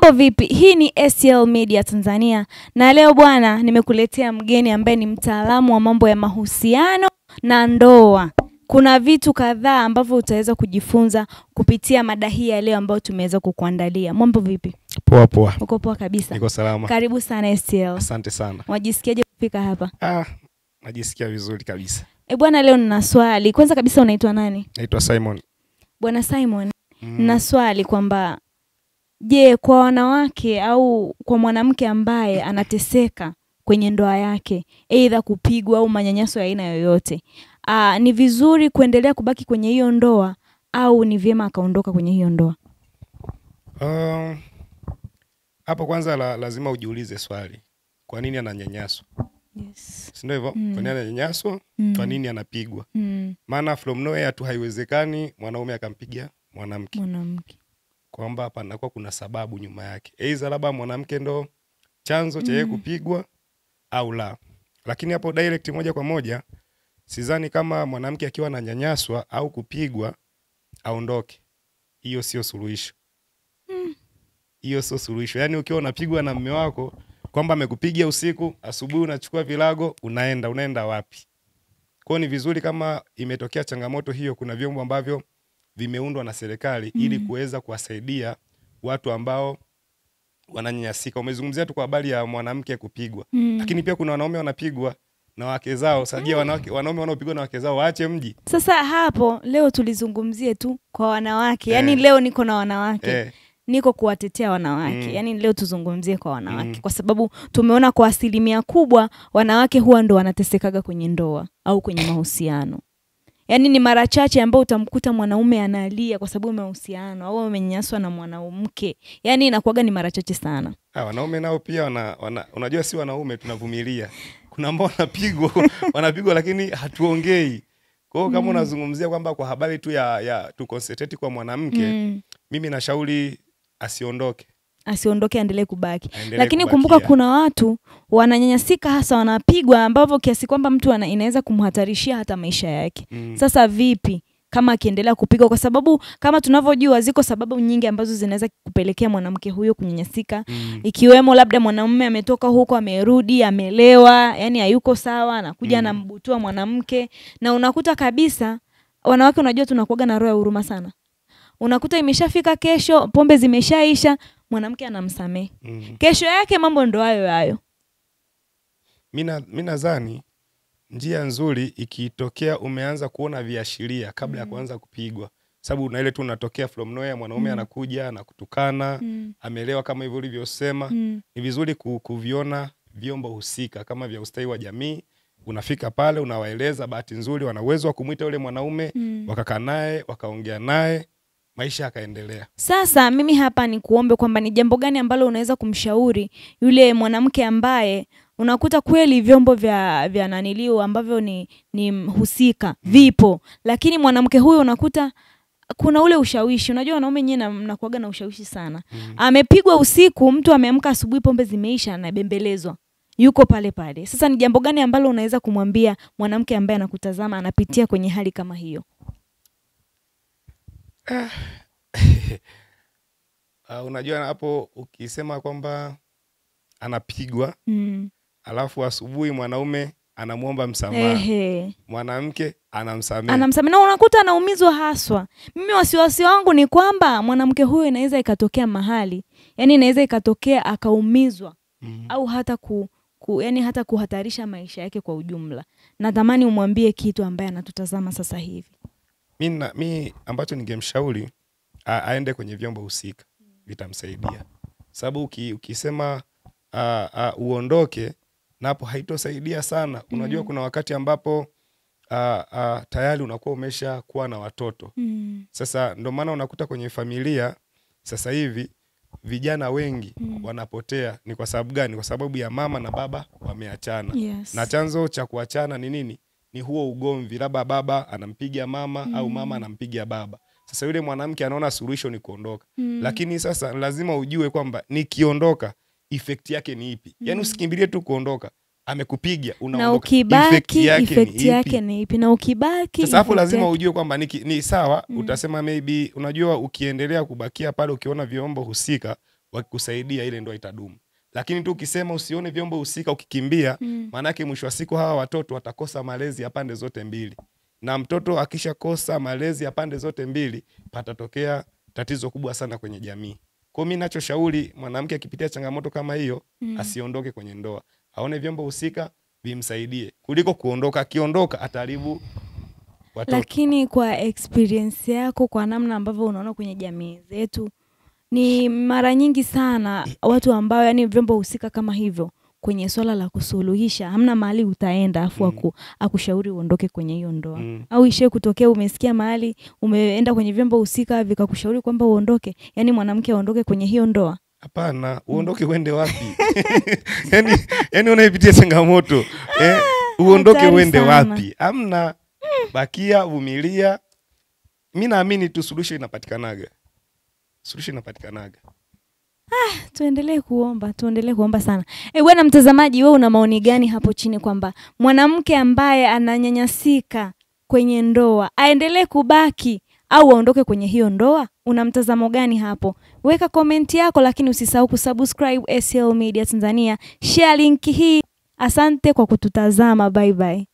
Mambo vipi? Hii ni STL Media Tanzania na leo bwana nimekuletea mgeni ambaye ni mtaalamu wa mambo ya mahusiano na ndoa. Kuna vitu kadhaa ambavyo utaweza kujifunza kupitia mada hii ya leo ambayo tumeweza kukuandalia. Mambo vipi? Poa poa. Uko poa kabisa? Niko salama. Karibu sana STL. Asante sana. Wajisikiaje kufika hapa? Najisikia vizuri kabisa. Bwana leo nina swali. Kwanza kabisa unaitwa nani? Naitwa Simon. Bwana Simon, nina swali kwamba je, kwa wanawake au kwa mwanamke ambaye anateseka kwenye ndoa yake, aidha kupigwa au manyanyaso ya aina yoyote, ni vizuri kuendelea kubaki kwenye hiyo ndoa au ni vyema akaondoka kwenye hiyo ndoa? Hapo kwanza lazima ujiulize swali. Kwa nini ananyanyaswa? Yes. Si ndio hivyo? Kwa nini ananyanyaswa? Kwa nini anapigwa? Maana from nowhere tu haiwezekani mwanaume akampiga mwanamke. Kwamba hapa nakuwa kuna sababu nyuma yake. Aidha labda mwanamke ndo chanzo cha yeye kupigwa au la. Lakini hapo direct moja kwa moja sidhani kama mwanamke akiwa ananyanyaswa au kupigwa aondoke. Hiyo sio suluhisho. Hiyo sio suluhisho. Yaani ukiwa unapigwa na mume wako kwamba amekupigia usiku, asubuhi unachukua vilago, unaenda wapi? Kwa hiyo ni vizuri kama imetokea changamoto hiyo, kuna vyombo ambavyo vimeundwa na serikali ili kuweza kuwasaidia watu ambao wananyanyasika. Umezungumzia tu kwa habari ya mwanamke kupigwa. Lakini pia kuna wanaume wanapigwa na wake zao. Sajia wanaume wanaopigwa na wake zao waache mji. Sasa hapo leo tulizungumzie tu kwa wanawake. Yaani leo niko na wanawake. Niko kuwatetea wanawake. Yaani leo tuzungumzie kwa wanawake kwa sababu tumeona kwa asilimia kubwa wanawake huwa ndo wanatesekaga kwenye ndoa au kwenye mahusiano. Yaani ni mara chache ambao utamkuta mwanaume analia kwa sababu mahusiano au amenyanyaswa na mwanamke. Yaani inakuwaga ni mara chache sana. Wanaume nao pia unajua si wanaume tunavumilia. Kuna ambao wanapigwa lakini hatuongei. Kwa hiyo kama unazungumzia kwamba kwa habari tu ya tu concentrate kwa mwanamke, mimi nashauri asiondoke. Aendelee kubaki. Lakini kumbuka kuna watu wananyanyasika hasa wanapigwa ambavyo kiasi kwamba mtu inaweza kumhatarishia hata maisha yake. Sasa vipi kama akiendelea kupigwa? Kwa sababu kama tunavyojua ziko sababu nyingi ambazo zinaweza kupelekea mwanamke huyo kunyanyasika. Ikiwemo labda mwanamume ametoka huko amerudi, amelewa, yani hayuko sawa, anakuja anambutua mwanamke, na unakuta kabisa wanawake unajua tunakuaga na roho ya huruma sana. Unakuta imeshafika kesho, pombe zimeshaisha, mwanamke anamsamehe. Kesho yake mambo ndo hayo. Mimi nadhani njia nzuri ikitokea umeanza kuona viashiria kabla ya kuanza kupigwa. Sababu na ile tu unatokea from nowhere mwanaume anakuja na kutukana, amelewa kama hivyo ulivyosema. Ni vizuri kuviona vyombo husika kama vya ustawi wa jamii. Unafika pale unawaeleza, bahati nzuri wana uwezo wa kumuita yule mwanaume, wakakaa naye, wakaongea naye, maisha yakaendelea. Sasa mimi hapa ni kuombe kwamba ni jambo gani ambalo unaweza kumshauri yule mwanamke ambaye unakuta kweli vyombo vya naniliu ambavyo ni husika vipo, lakini mwanamke huyo unakuta kuna ule ushawishi. Unajua wanaume wenyewe mnakuaga na ushawishi sana. Amepigwa usiku, mtu ameamka asubuhi pombe zimeisha na bembelezwa. Yuko pale pale. Sasa ni jambo gani ambalo unaweza kumwambia mwanamke ambaye anakutazama anapitia kwenye hali kama hiyo? Unajua hapo ukisema kwamba anapigwa, alafu asubuhi mwanaume anamuomba msamaha, mwanamke anamsamehe. Na unakuta anaumizwa haswa. Mimi wasiwasi wangu ni kwamba mwanamke huyo inaweza ikatokea mahali, yani inaweza ikatokea akaumizwa au hata yani hata kuhatarisha maisha yake kwa ujumla. Natamani umwambie kitu ambaye anatutazama sasa hivi. Mimi ambacho ningemshauri aende kwenye vyombo husika, vitamsaidia. Sababu ukisema uondoke napo haitosaidia sana. Unajua kuna wakati ambapo tayari unakuwa umesha kuwa na watoto. Sasa ndio maana unakuta kwenye familia sasa hivi vijana wengi wanapotea. Ni kwa sababu gani? Kwa sababu ya mama na baba wameachana. Na chanzo cha kuachana ni nini? Ni huo ugomvi, labda baba anampiga mama au mama anampiga baba. Sasa yule mwanamke anaona suluhisho ni kuondoka. Lakini sasa lazima ujue kwamba nikiondoka effect yake ni ipi. Yaani usikimbilie tu kuondoka. Amekupiga unaondoka. Na ukibaki effect yake ni ipi? Na ukibaki sasa hapo lazima ujue kwamba ni sawa. Utasema maybe unajua ukiendelea kubakia pale ukiona vyombo husika wakikusaidia ile ndoa itadumu. Lakini tu ukisema usione vyombo husika ukikimbia, maana yake mwisho wa siku hawa watoto watakosa malezi ya pande zote mbili. Na mtoto akishakosa malezi ya pande zote mbili, patatokea tatizo kubwa sana kwenye jamii. Kwa mimi ninachoshauri mwanamke akipitia changamoto kama hiyo, asiondoke kwenye ndoa. Aone vyombo husika vimsaidie kuliko kuondoka. Akiondoka ataharibu watoto. Lakini kwa experience yako, kwa namna ambavyo unaona kwenye jamii zetu, ni mara nyingi sana watu ambao yani vyombo husika kama hivyo kwenye swala la kusuluhisha, hamna mahali utaenda afu akushauri uondoke kwenye hiyo ndoa. Au ishe kutokea umesikia mahali umeenda kwenye vyombo husika vikakushauri kwamba uondoke, yani mwanamke aondoke kwenye hiyo ndoa? Hapana, uondoke uende wapi? yani unaipitia changamoto, uondoke uende wapi? Hamna, bakia, vumilia. Mimi naamini tu solution inapatikanaga. Tuendelee kuomba sana. Bwana mtazamaji, wewe una maoni gani hapo chini kwamba mwanamke ambaye ananyanyasika kwenye ndoa aendelee kubaki au aondoke kwenye hiyo ndoa? Una mtazamo gani hapo? Weka komenti yako, lakini usisahau kusubscribe SL Media Tanzania. Share link hii. Asante kwa kututazama. Bye bye.